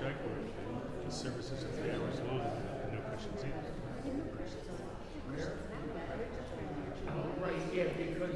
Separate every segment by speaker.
Speaker 1: check or the service is 3 hours old and no questions either.
Speaker 2: Right, yeah, because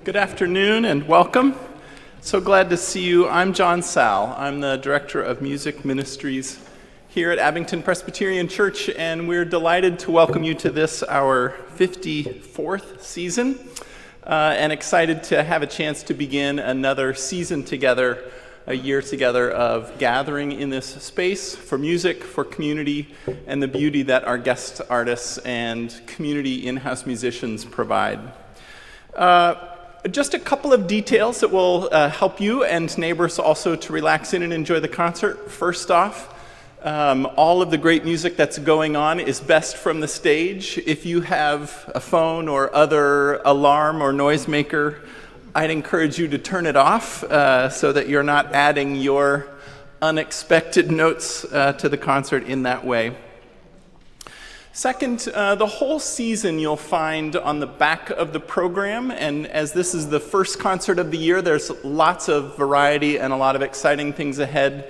Speaker 3: Good afternoon and welcome. So glad to see you. I'm John Sal. I'm the Director of Music Ministries here at Abington Presbyterian Church, and we're delighted to welcome you to this, our 54th season, and excited to have a chance to begin another season together, a year together of gathering in this space for music, for community, and the beauty that our guest artists and community in-house musicians provide. Just a couple of details that will help you and neighbors also to relax in and enjoy the concert. First off, all of the great music that's going on is best from the stage. If you have a phone or other alarm or noisemaker, I'd encourage you to turn it off so that you're not adding your unexpected notes to the concert in that way. Second, the whole season you'll find on the back of the program, and as this is the first concert of the year, there's lots of variety and a lot of exciting things ahead.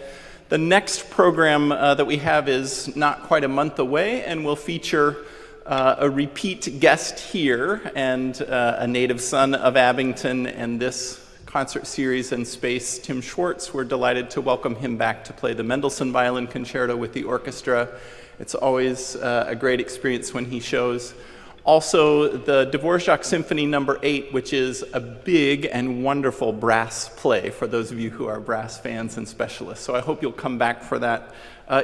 Speaker 3: The next program that we have is not quite a month away, and will feature a repeat guest here and a native son of Abington and this concert series and space, Tim Schwartz. We're delighted to welcome him back to play the Mendelssohn Violin Concerto with the orchestra. It's always a great experience when he shows. Also, the Dvorak Symphony No. 8, which is a big and wonderful brass play for those of you who are brass fans and specialists. So I hope you'll come back for that,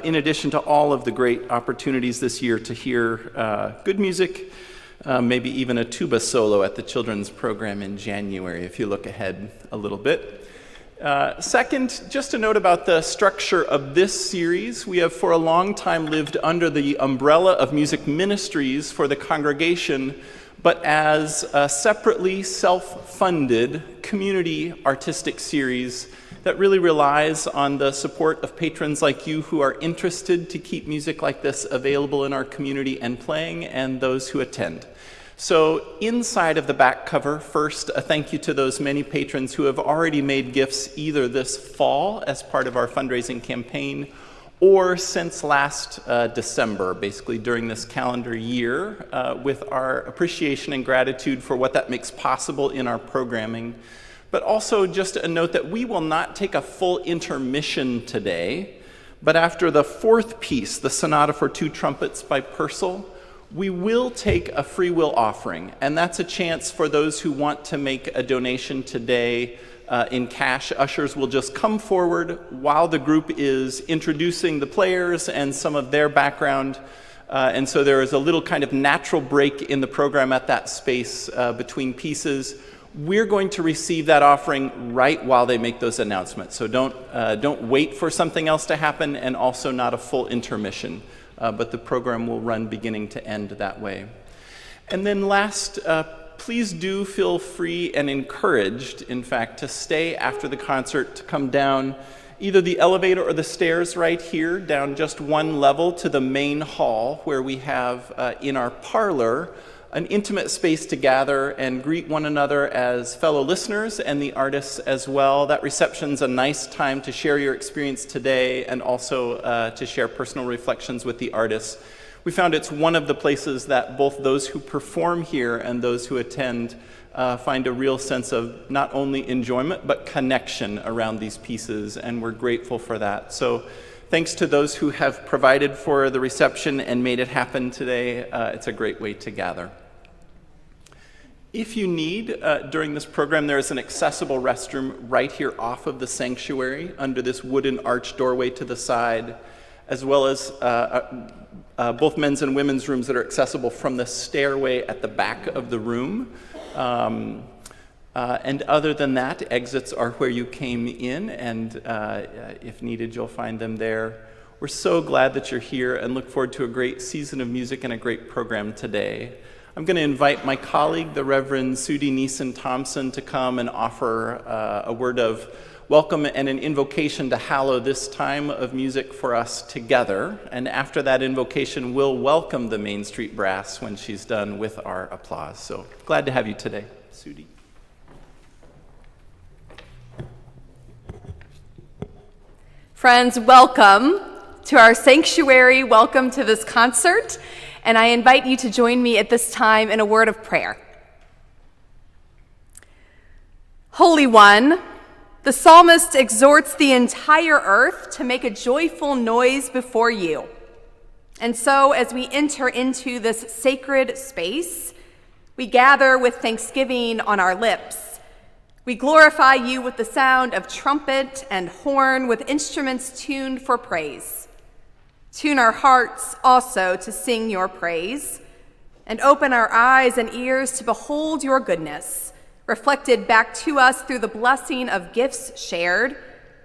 Speaker 3: in addition to all of the great opportunities this year to hear good music, maybe even a tuba solo at the children's program in January, if you look ahead a little bit. Second, just a note about the structure of this series. We have for a long time lived under the umbrella of music ministries for the congregation, but as a separately self-funded community artistic series that really relies on the support of patrons like you who are interested to keep music like this available in our community and playing, and those who attend. So inside of the back cover, first, a thank you to those many patrons who have already made gifts either this fall as part of our fundraising campaign or since last December, basically during this calendar year, with our appreciation and gratitude for what that makes possible in our programming. But also just a note that we will not take a full intermission today, but after the fourth piece, the Sonata for Two Trumpets by Purcell, we will take a free will offering, and that's a chance for those who want to make a donation today in cash. Ushers will just come forward while the group is introducing the players and some of their background. And so there is a little kind of natural break in the program at that space between pieces. We're going to receive that offering right while they make those announcements. So don't wait for something else to happen, and also not a full intermission. But the program will run beginning to end that way. And then last, please do feel free and encouraged, in fact, to stay after the concert, to come down either the elevator or the stairs right here, down just one level to the main hall, where we have in our parlor an intimate space to gather and greet one another as fellow listeners and the artists as well. That reception's a nice time to share your experience today and also to share personal reflections with the artists. We found it's one of the places that both those who perform here and those who attend find a real sense of not only enjoyment but connection around these pieces, and we're grateful for that. So thanks to those who have provided for the reception and made it happen today. It's a great way to gather. If you need, during this program, there is an accessible restroom right here off of the sanctuary under this wooden arch doorway to the side, as well as both men's and women's rooms that are accessible from the stairway at the back of the room. And other than that, exits are where you came in, and if needed, you'll find them there. We're so glad that you're here and look forward to a great season of music and a great program today. I'm going to invite my colleague, the Reverend Sudie Neeson-Thompson, to come and offer a word of welcome and an invocation to hallow this time of music for us together. And after that invocation, we'll welcome the Mainstreet Brass when she's done with our applause. So glad to have you today, Sudie.
Speaker 4: Friends, welcome to our sanctuary. Welcome to this concert. And I invite you to join me at this time in a word of prayer. Holy One, the psalmist exhorts the entire earth to make a joyful noise before you. And so, as we enter into this sacred space, we gather with thanksgiving on our lips. We glorify you with the sound of trumpet and horn, with instruments tuned for praise. Tune our hearts also to sing your praise, and open our eyes and ears to behold your goodness, reflected back to us through the blessing of gifts shared,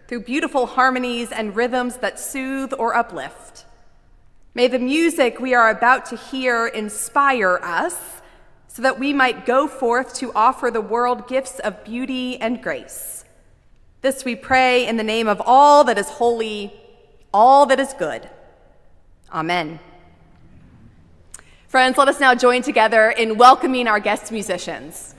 Speaker 4: through beautiful harmonies and rhythms that soothe or uplift. May the music we are about to hear inspire us, so that we might go forth to offer the world gifts of beauty and grace. This we pray in the name of all that is holy, all that is good. Amen. Friends, let us now join together in welcoming our guest musicians.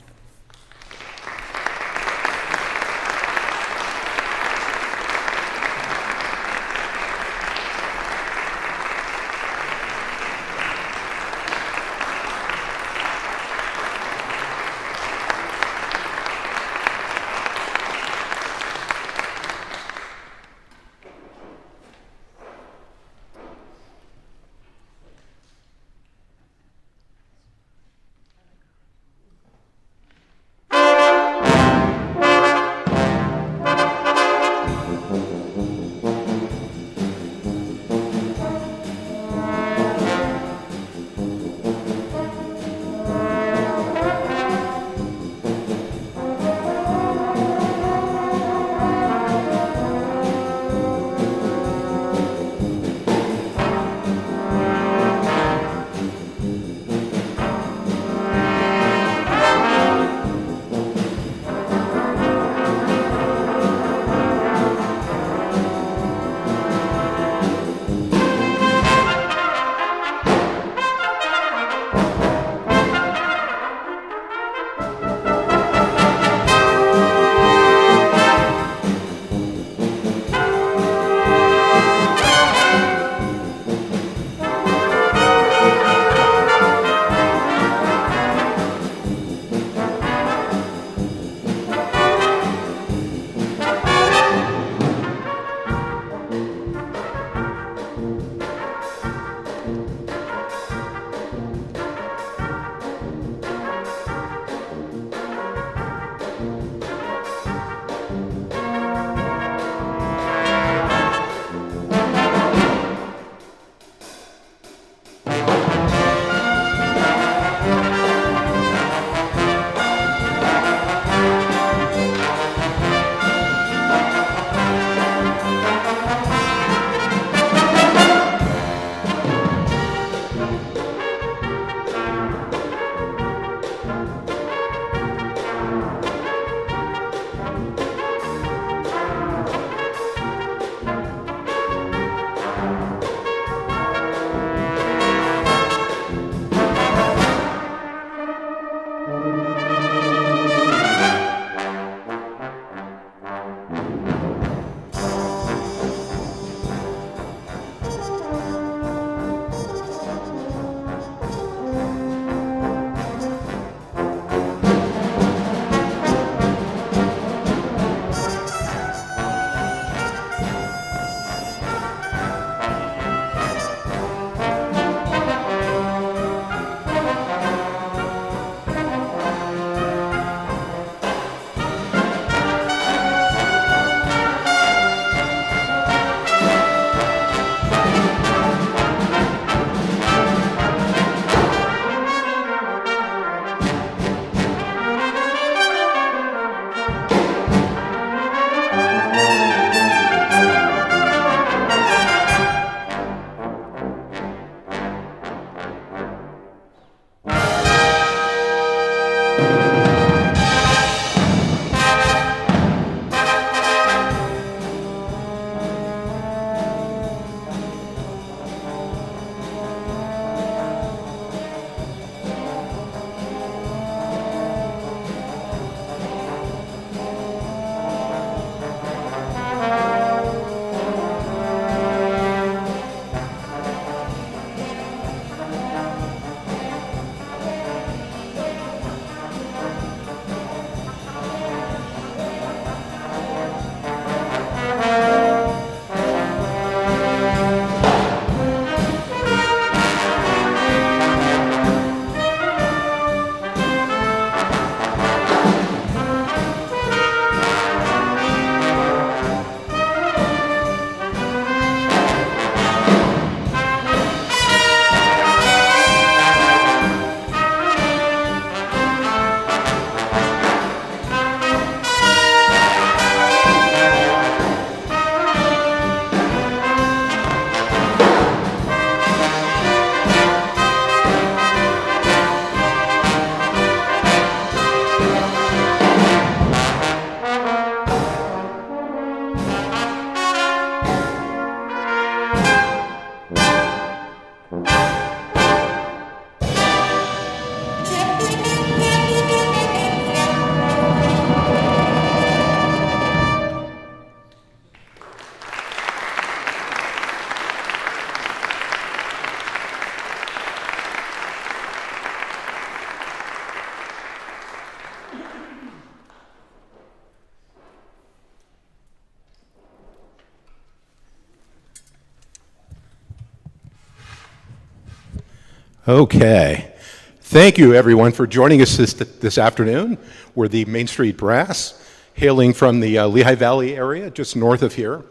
Speaker 5: Okay. Thank you, everyone, for joining us this afternoon. We're the Mainstreet Brass, hailing from the Lehigh Valley area, just north of here.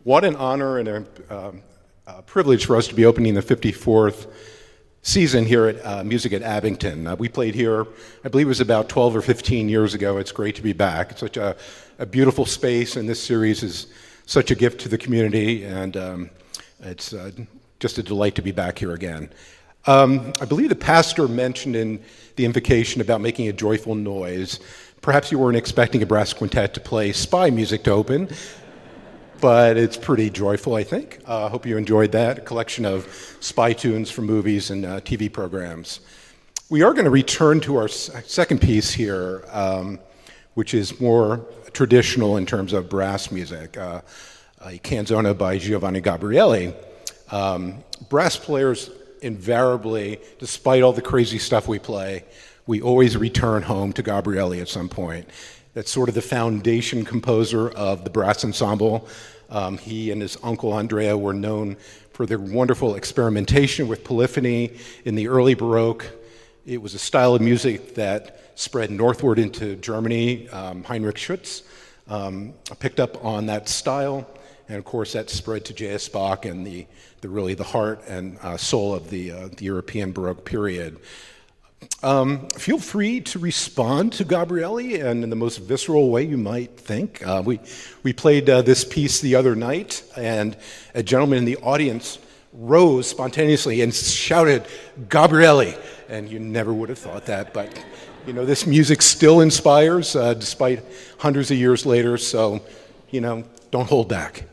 Speaker 5: What an honor and a privilege for us to be opening the 54th season here at Music at Abington. We played here, I believe it was about 12 or 15 years ago. It's great to be back. It's such a beautiful space, and this series is such a gift to the community, and it's just a delight to be back here again. I believe the pastor mentioned in the invocation about making a joyful noise. Perhaps you weren't expecting a brass quintet to play spy music to open, but it's pretty joyful, I think. I hope you enjoyed that, a collection of spy tunes from movies and TV programs. We are going to return to our second piece here, which is more traditional in terms of brass music, a Canzona by Giovanni Gabrieli. Brass players invariably, despite all the crazy stuff we play, we always return home to Gabrieli at some point. That's sort of the foundation composer of the brass ensemble. He and his uncle Andrea were known for their wonderful experimentation with polyphony in the early Baroque. It was a style of music that spread northward into Germany. Heinrich Schütz picked up on that style, and of course that spread to J.S. Bach and the heart and soul of the European Baroque period. Feel free to respond to Gabrieli and in the most visceral way you might think. We played this piece the other night, and a gentleman in the audience rose spontaneously and shouted, "Gabrieli!" And you never would have thought that, but you know, this music still inspires despite hundreds of years later, so you know, don't hold back.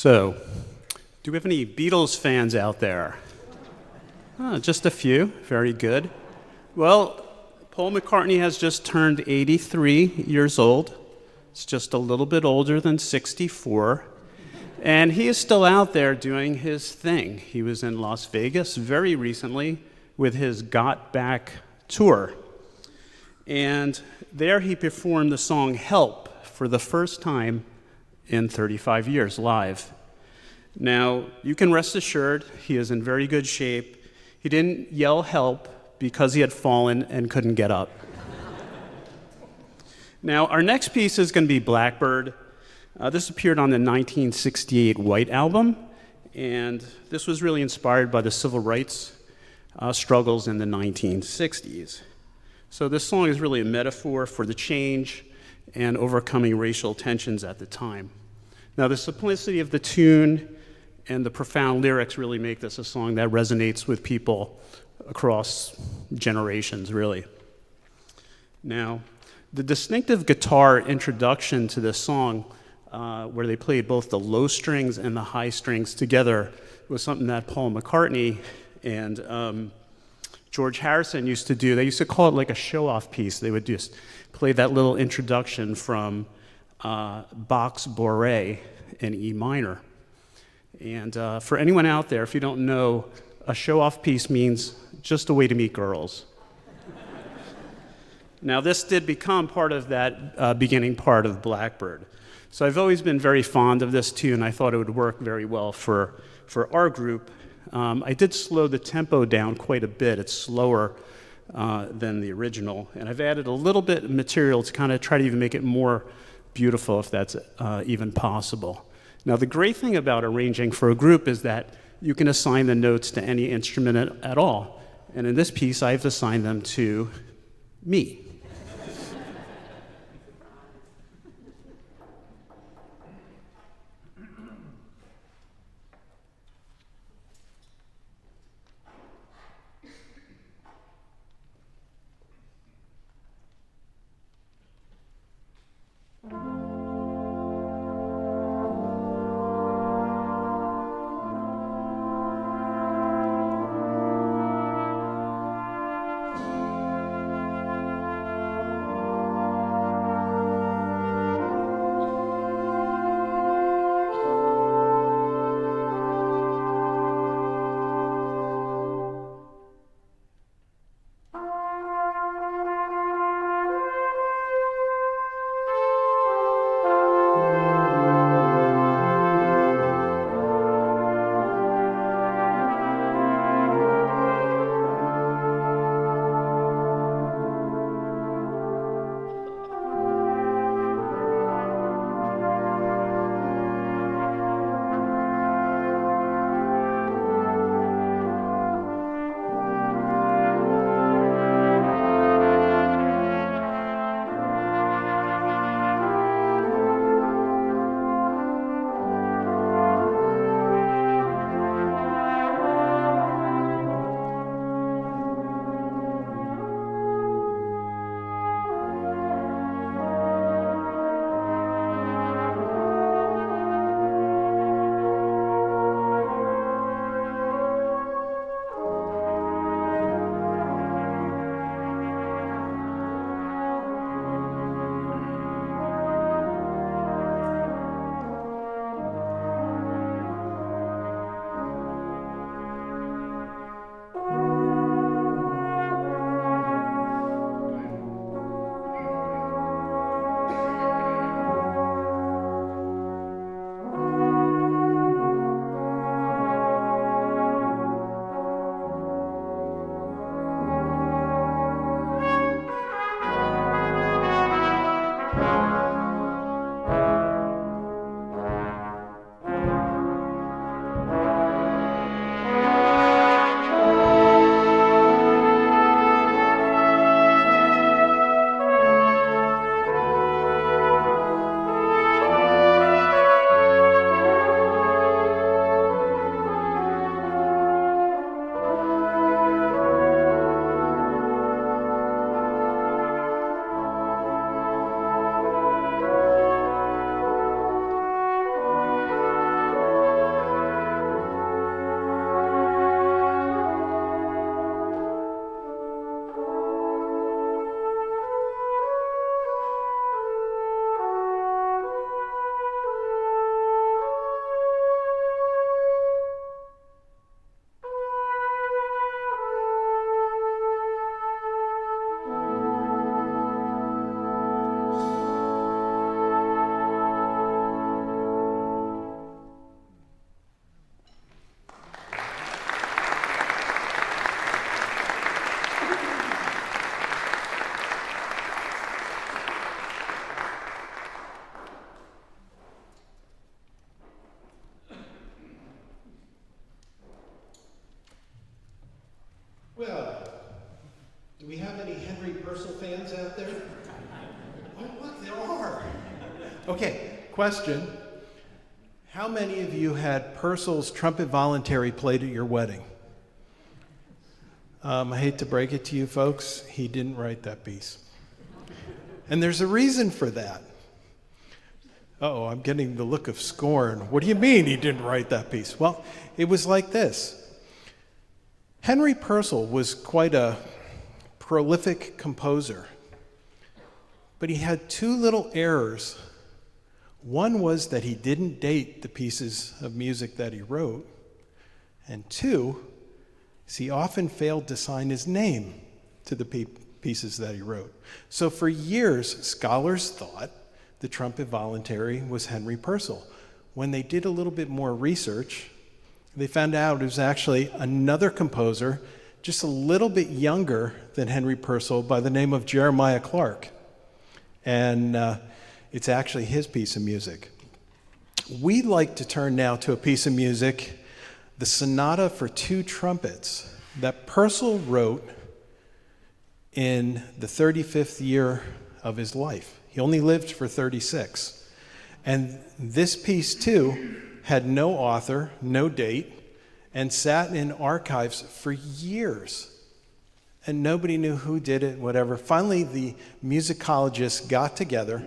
Speaker 6: So, do we have any Beatles fans out there? Just a few. Very good. Well, Paul McCartney has just turned 83 years old. It's just a little bit older than 64. And he is still out there doing his thing. He was in Las Vegas very recently with his Got Back tour. And there he performed the song Help for the first time in 35 years live. Now, you can rest assured he is in very good shape. He didn't yell help because he had fallen and couldn't get up. Now, our next piece is going to be Blackbird. This appeared on the 1968 White Album, and this was really inspired by the civil rights struggles in the 1960s. So this song is really a metaphor for the change and overcoming racial tensions at the time. Now, the simplicity of the tune and the profound lyrics really make this a song that resonates with people across generations, really. Now, the distinctive guitar introduction to this song, where they played both the low strings and the high strings together, was something that Paul McCartney and George Harrison used to do. They used to call it like a show-off piece. They would just play that little introduction from Bach's Bourrée in E minor. And for anyone out there, if you don't know, a show-off piece means just a way to meet girls. Now, this did become part of that beginning part of Blackbird. So I've always been very fond of this tune. I thought it would work very well for our group. I did slow the tempo down quite a bit. It's slower than the original. And I've added a little bit of material to kind of try to even make it more beautiful, if that's even possible. Now, the great thing about arranging for a group is that you can assign the notes to any instrument at all. And in this piece, I've assigned them to me.
Speaker 5: Purcell fans out there? Oh, look, there are. Okay, question. How many of you had Purcell's Trumpet Voluntary played at your wedding? I hate to break it to you folks, he didn't write that piece. And there's a reason for that. Uh-oh, I'm getting the look of scorn. What do you mean he didn't write that piece? Well, it was like this. Henry Purcell was quite a prolific composer, but he had two little errors. One was that he didn't date the pieces of music that he wrote, and two, is he often failed to sign his name to the pieces that he wrote. So for years, scholars thought the Trumpet Voluntary was Henry Purcell. When they did a little bit more research, they found out it was actually another composer, just a little bit younger than Henry Purcell, by the name of Jeremiah Clark. And it's actually his piece of music. We'd like to turn now to a piece of music, the Sonata for Two Trumpets, that Purcell wrote in the 35th year of his life. He only lived for 36. And this piece, too, had no author, no date, and sat in archives for years. And nobody knew who did it, whatever. Finally, the musicologists got together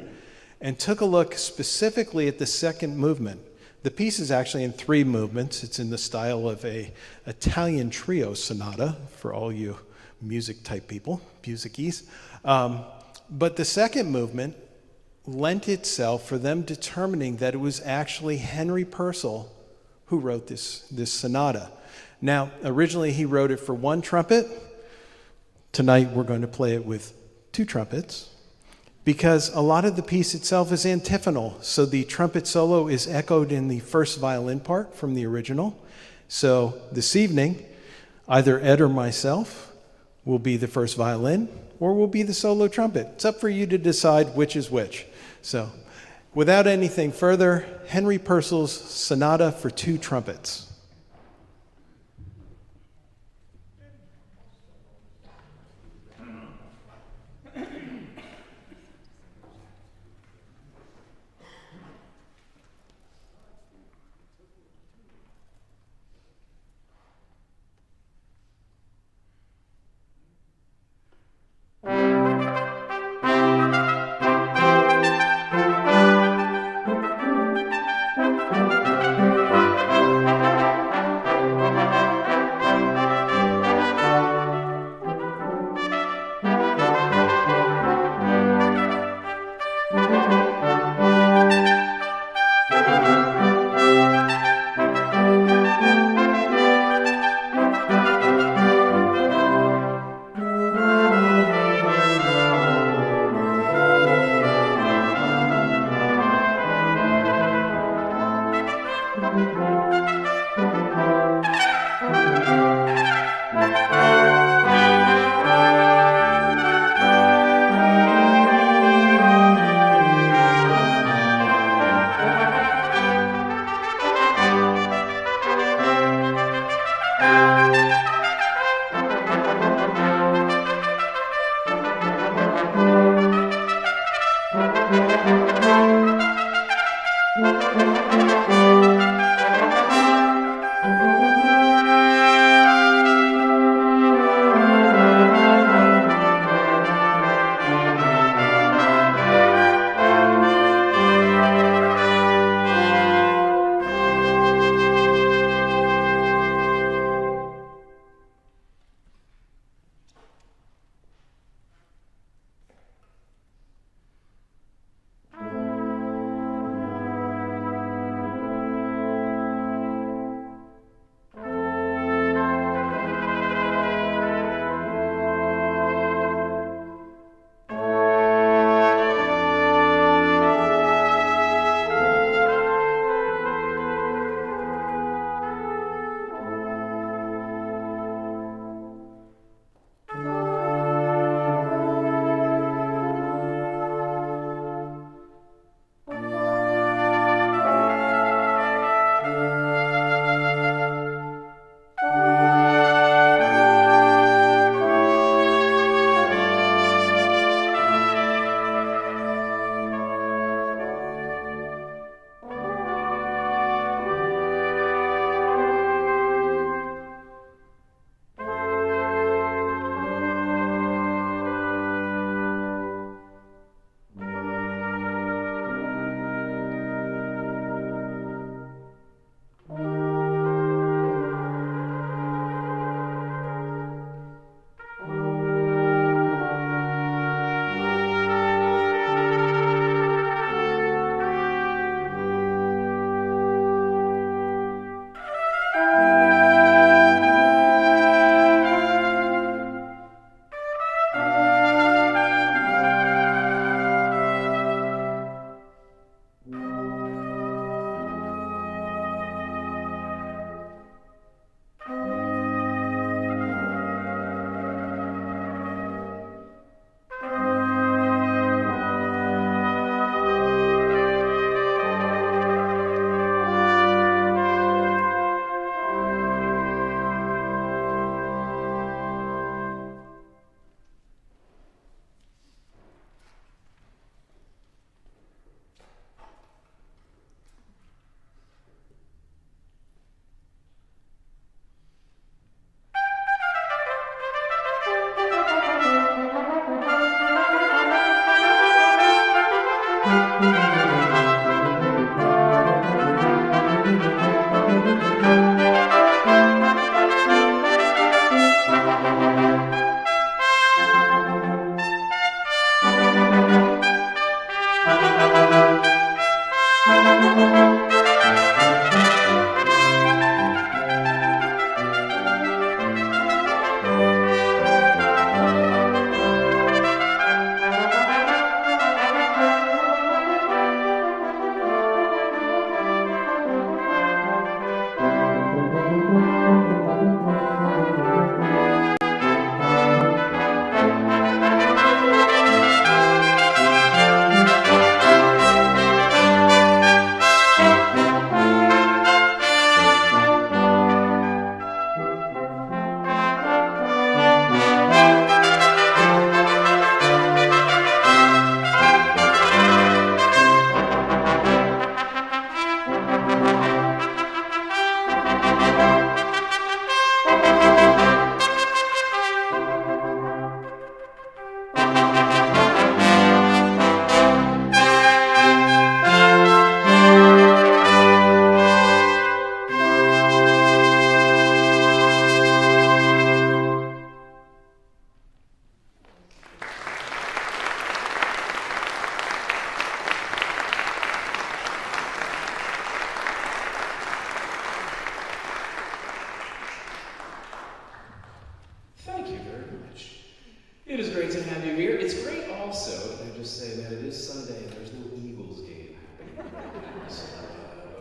Speaker 5: and took a look specifically at the second movement. The piece is actually in three movements. It's in the style of an Italian trio sonata for all you music type people, musicies. But the second movement lent itself for them determining that it was actually Henry Purcell who wrote this sonata. Now, originally he wrote it for one trumpet. Tonight we're going to play it with two trumpets, because a lot of the piece itself is antiphonal. So the trumpet solo is echoed in the first violin part from the original. So this evening, either Ed or myself will be the first violin, or will be the solo trumpet. It's up for you to decide which is which. So without anything further, Henry Purcell's Sonata for Two Trumpets.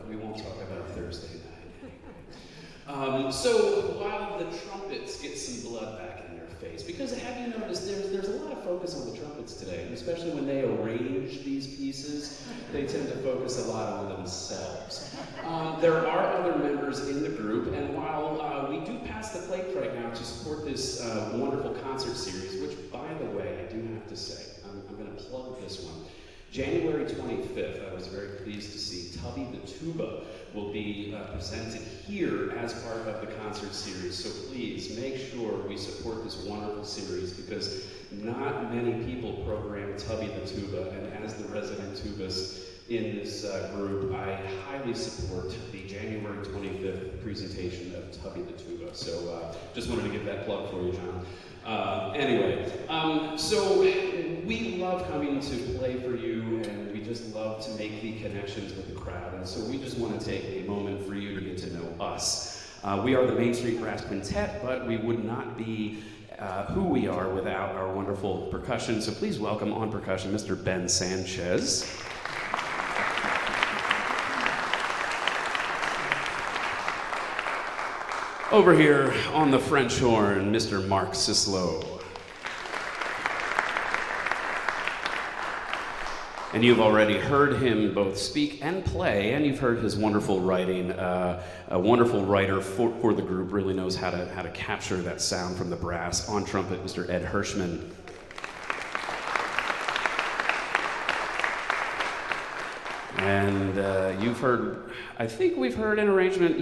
Speaker 7: We won't talk about Thursday night. So while the trumpets get some blood back in their face, because have you noticed there's a lot of focus on the trumpets today, and especially when they arrange these pieces, they tend to focus a lot on themselves. There are other members in the group, and while we do pass the plate right now to support this wonderful concert series, which, by the way, I do have to say, I'm going to plug this one. January 25th, I was very pleased to see Tubby the Tuba will be presented here as part of the concert series. So please make sure we support this wonderful series, because not many people program Tubby the Tuba, and as the resident tubist in this group, I highly support the January 25th presentation of Tubby the Tuba. So just wanted to give that plug for you, John. So we love coming to play for you, and we just love to make the connections with the crowd. And so we just want to take a moment for you to get to know us. We are the Mainstreet Brass Quintet, but we would not be who we are without our wonderful percussion. So please welcome on percussion, Mr. Ben Sanchez. Over here on the French horn, Mr. Mark Sislo. And you've already heard him both speak and play, and you've heard his wonderful writing. A wonderful writer for the group, really knows how to capture that sound from the brass. On trumpet, Mr. Ed Hirschman. And you've heard, I think we've heard an arrangement,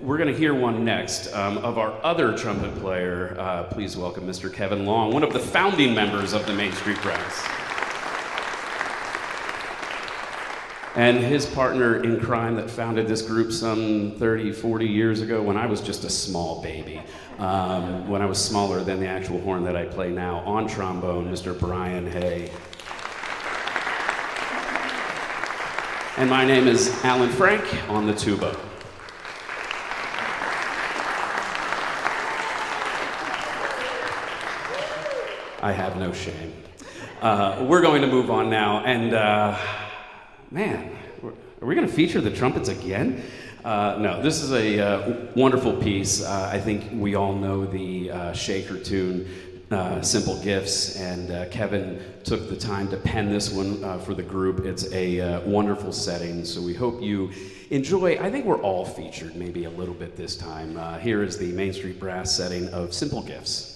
Speaker 7: we're going to hear one next, of our other trumpet player. Please welcome Mr. Kevin Long, one of the founding members of the Mainstreet Brass. And his partner in crime that founded this group some 30, 40 years ago when I was just a small baby, when I was smaller than the actual horn that I play now. On trombone, Mr. Brian Hay. And my name is Alan Frank on the tuba. I have no shame. We're going to move on now, and man, are we going to feature the trumpets again? No, this is a wonderful piece. I think we all know the Shaker tune, Simple Gifts, and Kevin took the time to pen this one for the group. It's a wonderful setting, so we hope you enjoy. I think we're all featured maybe a little bit this time. Here is the Mainstreet Brass setting of Simple Gifts.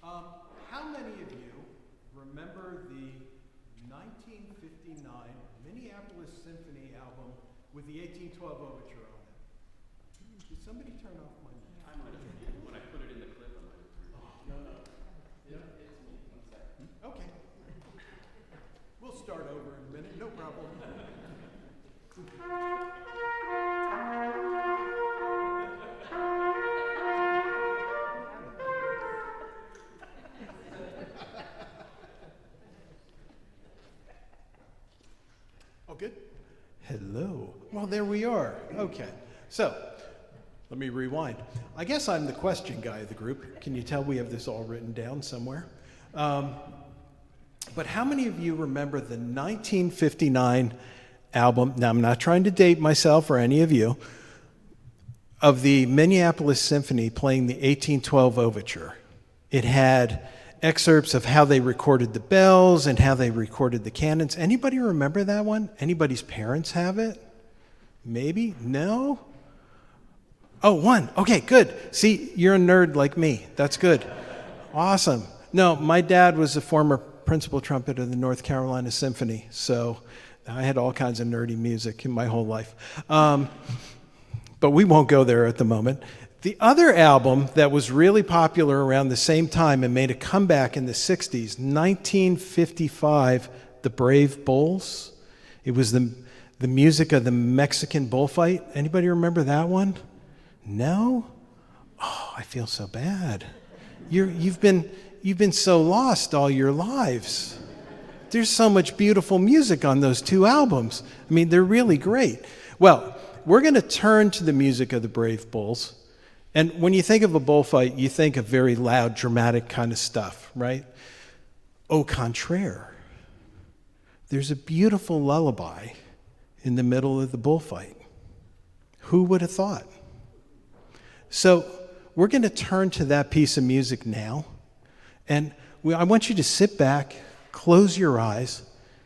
Speaker 8: How many of you remember the 1959 Minneapolis Symphony album with the 1812 Overture on it? Did somebody turn off my mic?
Speaker 7: I might have, when I put it in the clip, I might have turned it off. No. It's me. One second.
Speaker 8: Okay. We'll start over in a minute, no problem. Oh, good. Hello. Well, there we are. Okay. So, let me rewind. I guess I'm the question guy of the group. Can you tell we have this all written down somewhere? But how many of you remember the 1959 album? Now, I'm not trying to date myself or any of you, of the Minneapolis Symphony playing the 1812 Overture. It had excerpts of how they recorded the bells and how they recorded the cannons. Anybody remember that one? Anybody's parents have it? Maybe? No? Oh, one. Okay, good. See, you're a nerd like me. That's good. Awesome. No, my dad was a former principal trumpeter of the North Carolina Symphony, so I had all kinds of nerdy music in my whole life. But we won't go there at the moment. The other album that was really popular around the same time and made a comeback in the 60s, 1955, The Brave Bulls. It was the music of the Mexican bullfight. Anybody remember that one? No? Oh, I feel so bad. You've been so lost all your lives. There's so much beautiful music on those two albums. I mean, they're really great. Well, we're going to turn to the music of the Brave Bulls. And when you think of a bullfight, you think of very loud, dramatic kind of stuff, right? Au contraire, there's a beautiful lullaby in the middle of the bullfight. Who would have thought? So we're going to turn to that piece of music now. And I want you to sit back, close your eyes,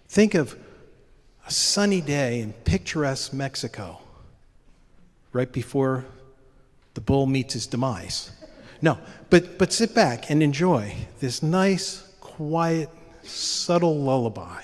Speaker 8: think of a sunny day in picturesque Mexico, right before the bull meets his demise. No, but sit back and enjoy this nice, quiet, subtle lullaby.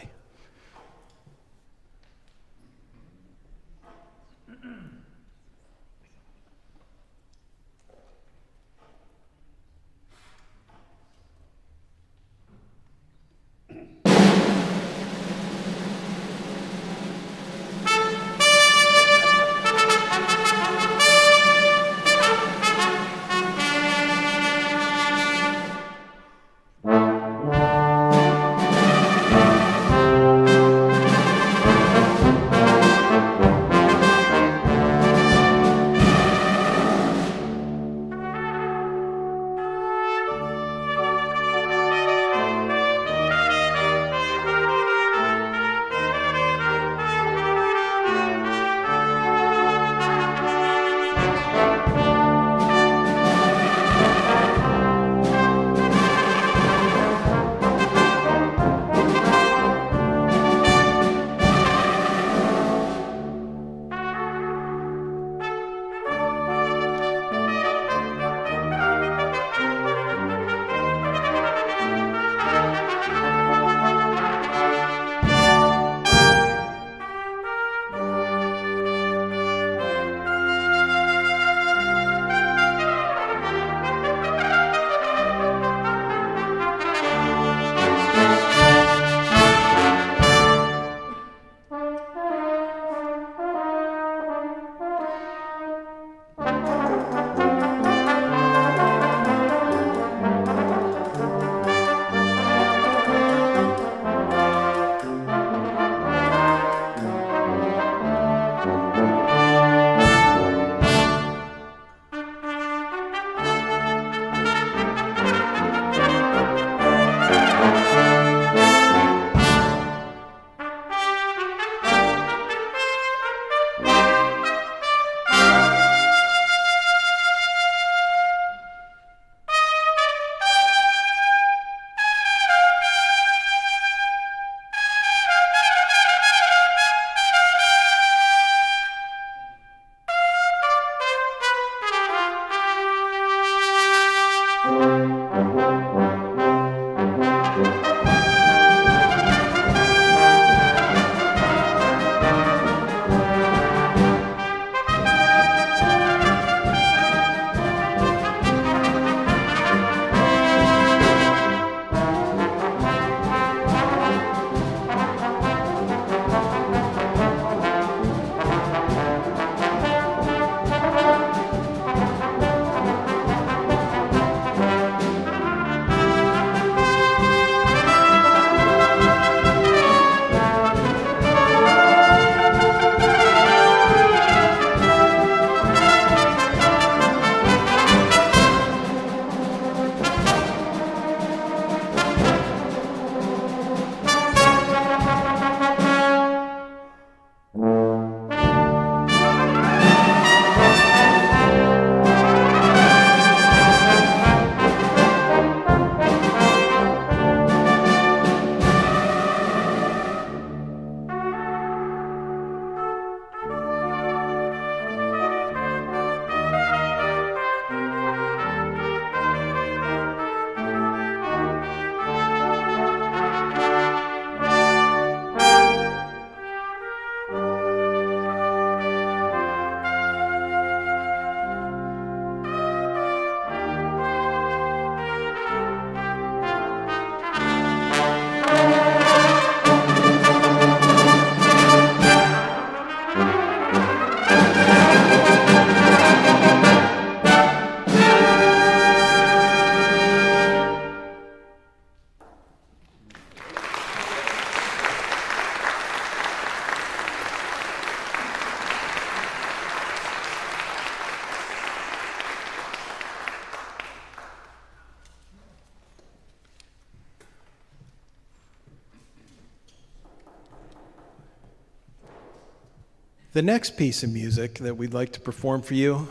Speaker 8: The next piece of music that we'd like to perform for you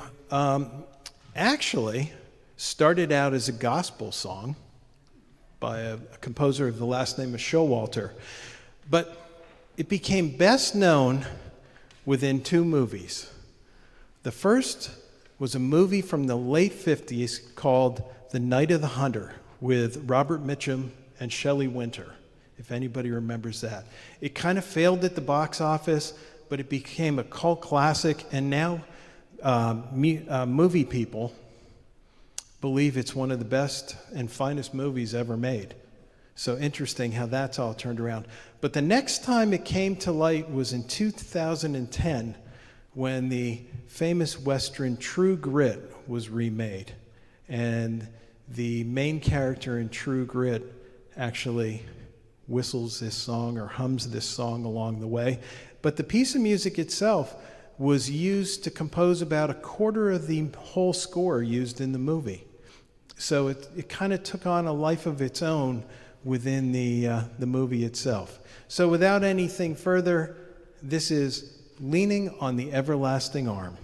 Speaker 8: actually started out as a gospel song by a composer of the last name of Showalter, but it became best known within two movies. The first was a movie from the late 50s called The Night of the Hunter with Robert Mitchum and Shelley Wynter, if anybody remembers that. It kind of failed at the box office, but it became a cult classic, and now movie people believe it's one of the best and finest movies ever made. So interesting how that's all turned around. But the next time it came to light was in 2010, when the famous Western True Grit was remade. And the main character in True Grit actually whistles this song or hums this song along the way. But the piece of music itself was used to compose about a quarter of the whole score used in the movie. So it kind of took on a life of its own within the movie itself. So without anything further, this is Leaning on the Everlasting Arm.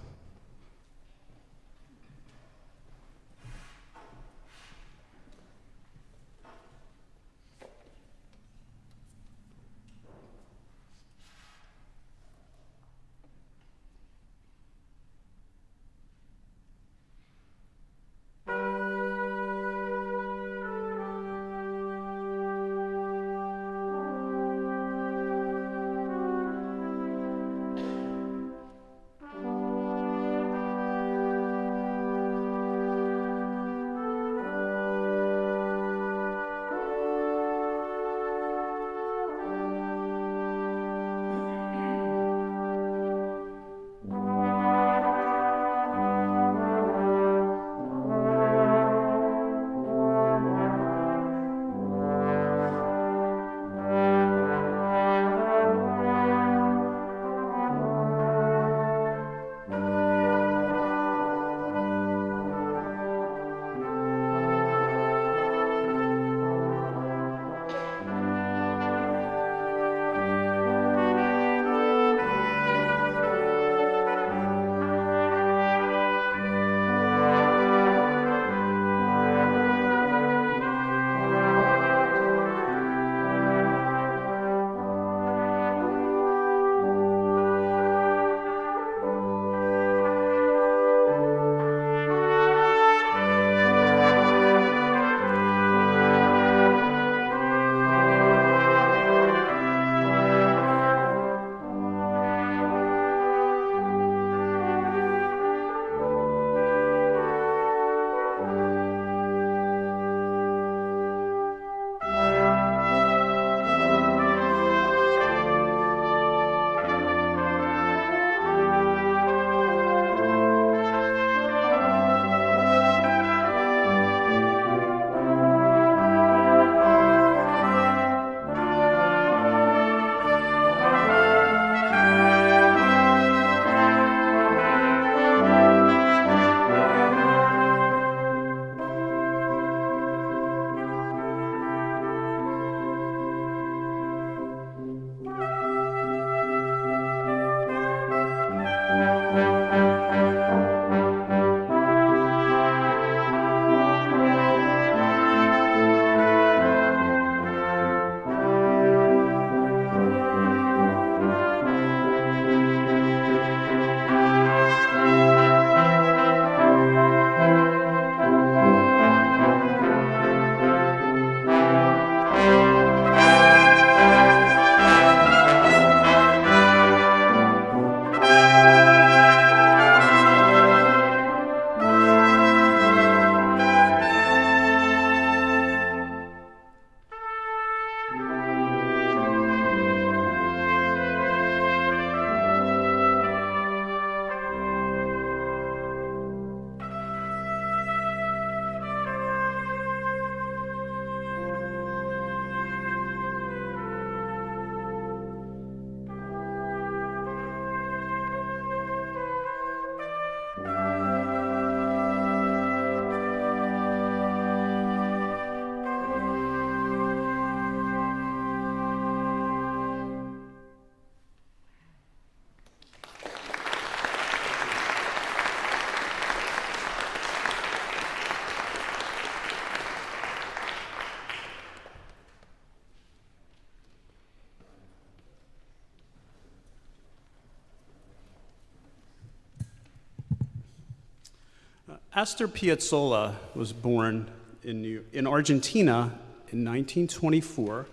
Speaker 6: Astor Piazzolla was born in Argentina in 1924,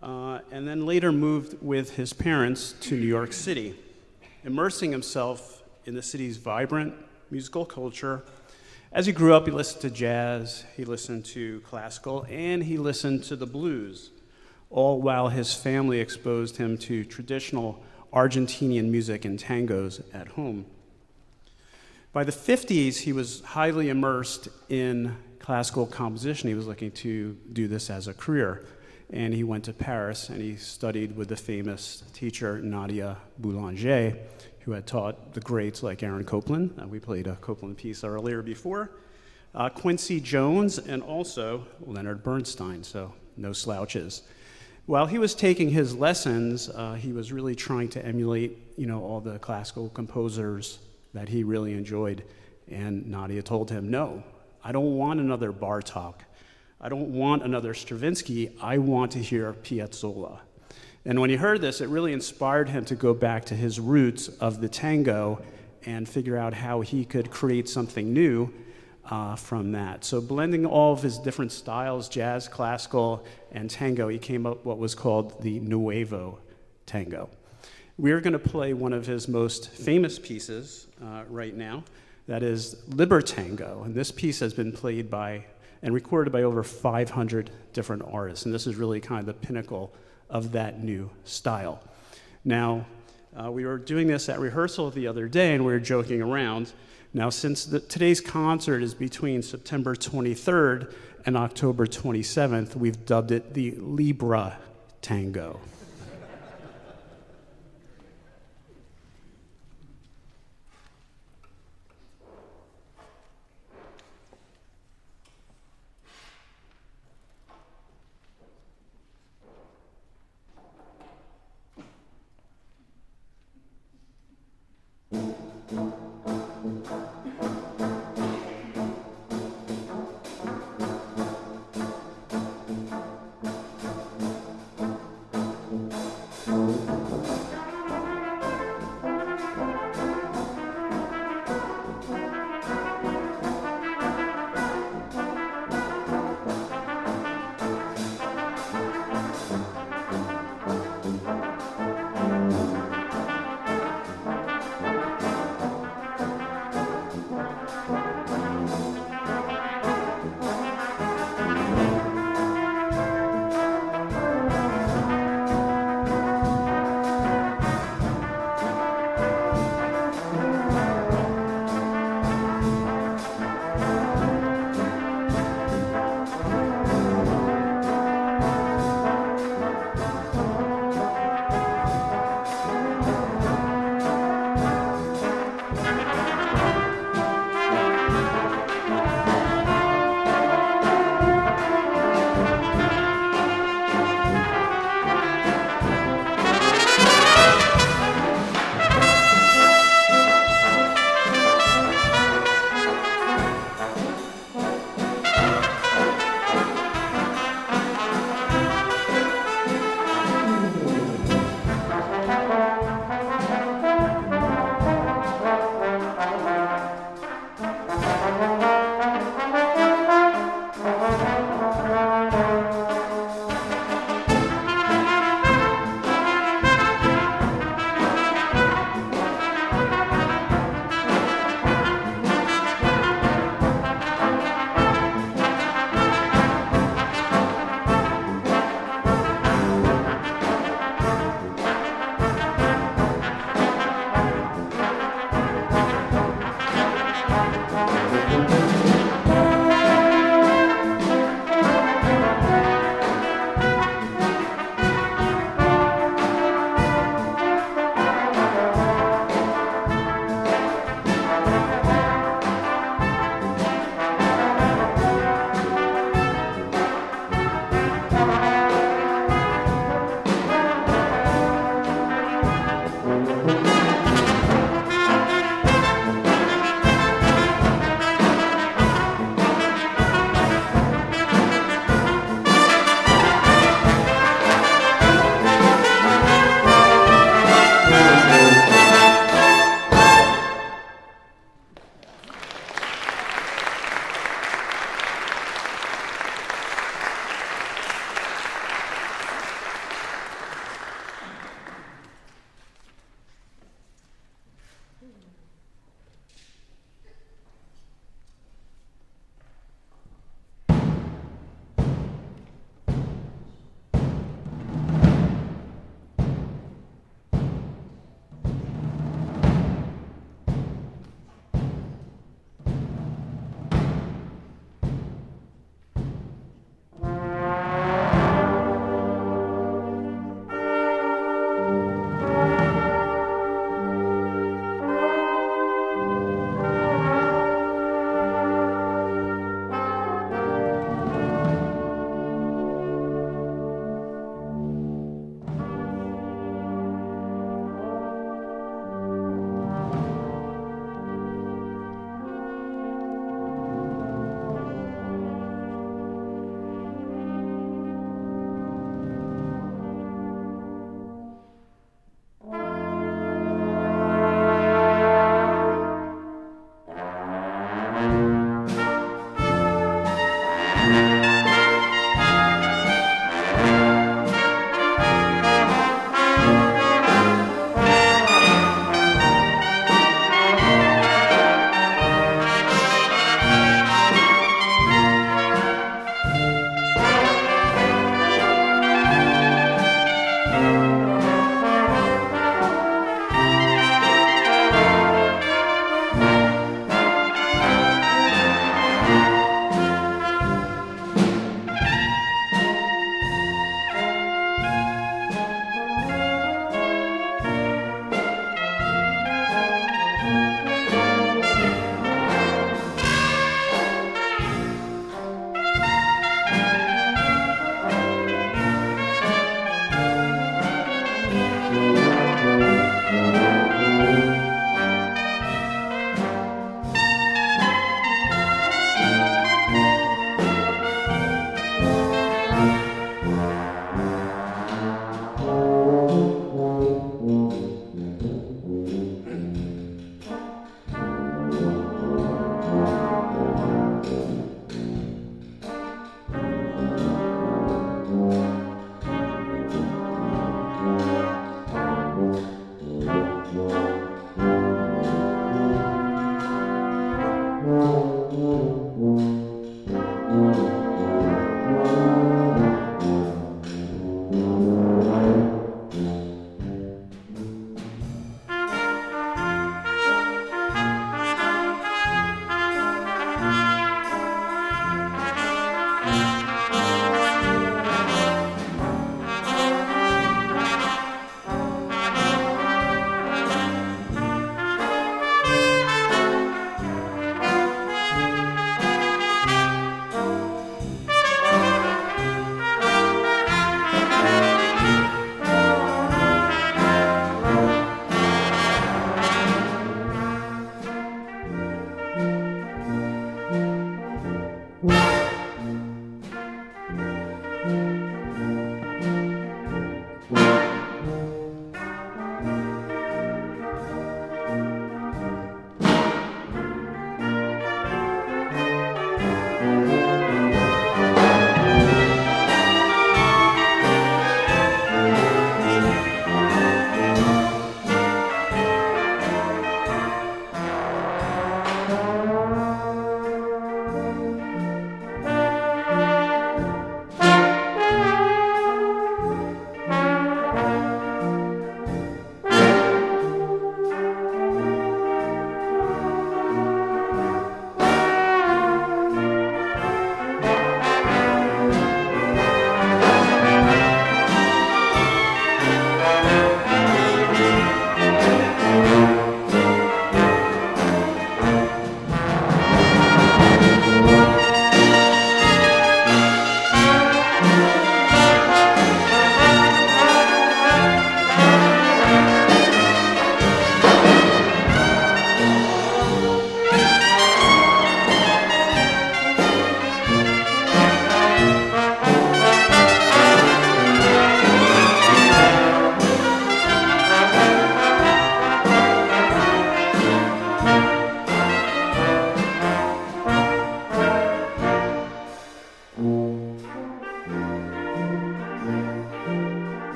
Speaker 6: and then later moved with his parents to New York City, immersing himself in the city's vibrant musical culture. As he grew up, he listened to jazz, he listened to classical, and he listened to the blues, all while his family exposed him to traditional Argentinian music and tangos at home. By the 50s, he was highly immersed in classical composition. He was looking to do this as a career. And he went to Paris and he studied with the famous teacher Nadia Boulanger, who had taught the greats like Aaron Copland. We played a Copland piece earlier before. Quincy Jones, and also Leonard Bernstein, so no slouches. While he was taking his lessons, he was really trying to emulate, all the classical composers that he really enjoyed. And Nadia told him, no, I don't want another Bartók. I don't want another Stravinsky. I want to hear Piazzolla. And when he heard this, it really inspired him to go back to his roots of the tango and figure out how he could create something new from that. So blending all of his different styles, jazz, classical, and tango, he came up with what was called the Nuevo Tango. We're going to play one of his most famous pieces right now. That is Libertango. And this piece has been played by and recorded by over 500 different artists. And this is really kind of the pinnacle of that new style. Now, we were doing this at rehearsal the other day, and we were joking around. Now, since today's concert is between September 23rd and October 27th, we've dubbed it the Libra Tango.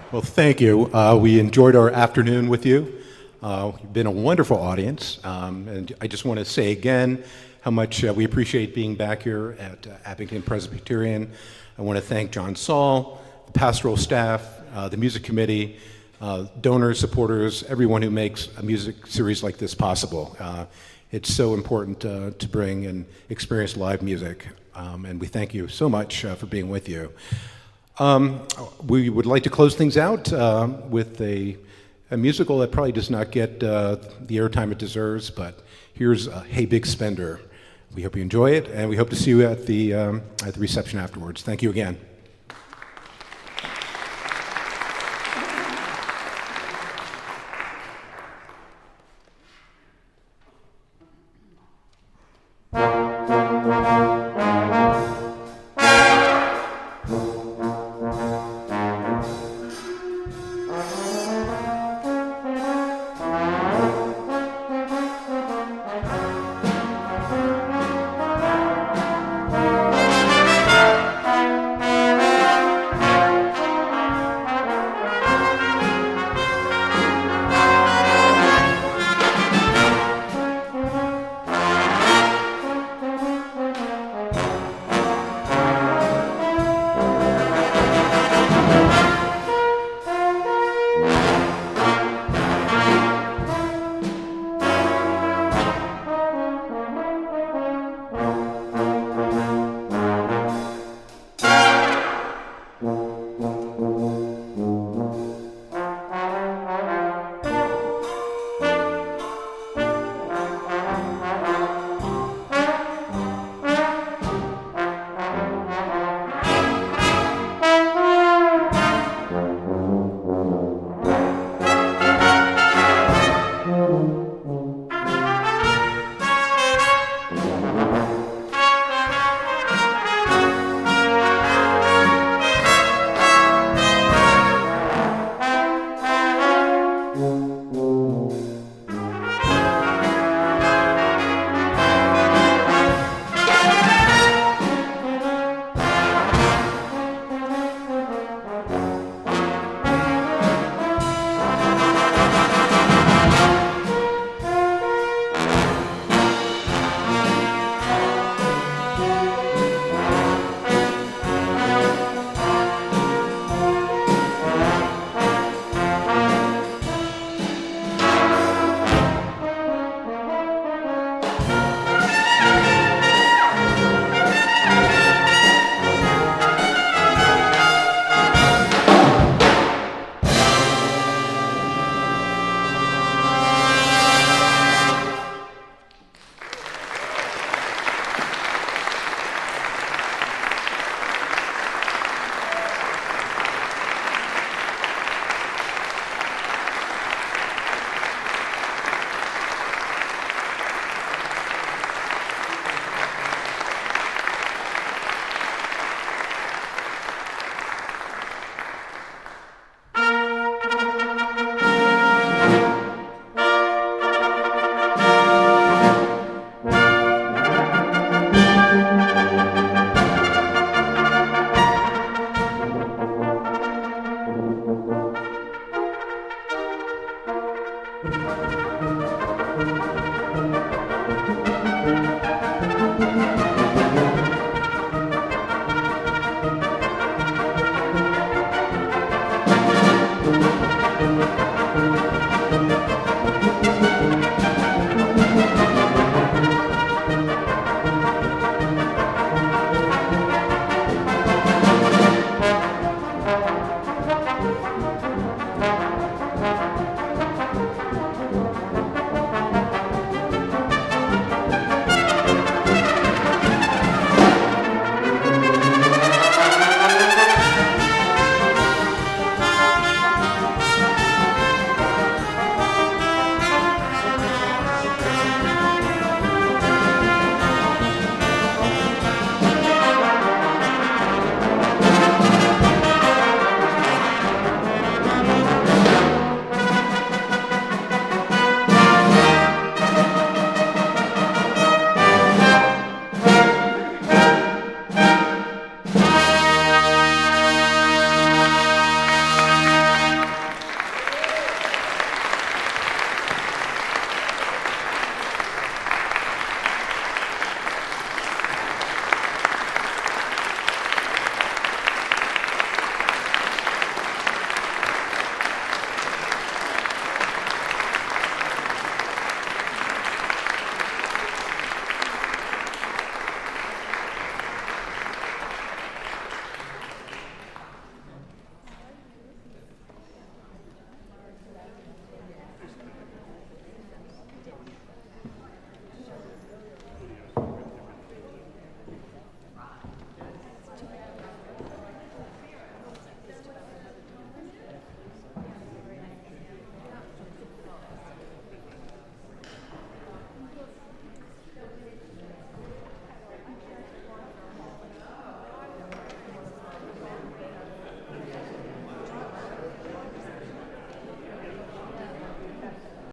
Speaker 5: Well, thank you. We enjoyed our afternoon with you. You've been a wonderful audience. And I just want to say again how much we appreciate being back here at Abington Presbyterian. I want to thank John Saul, the pastoral staff, the music committee, donors, supporters, everyone who makes a music series like this possible. It's so important to bring and experience live music. And we thank you so much for being with you. We would like to close things out with a musical that probably does not get the airtime it deserves, but here's Hey Big Spender. We hope you enjoy it, and we hope to see you at the reception afterwards. Thank you again.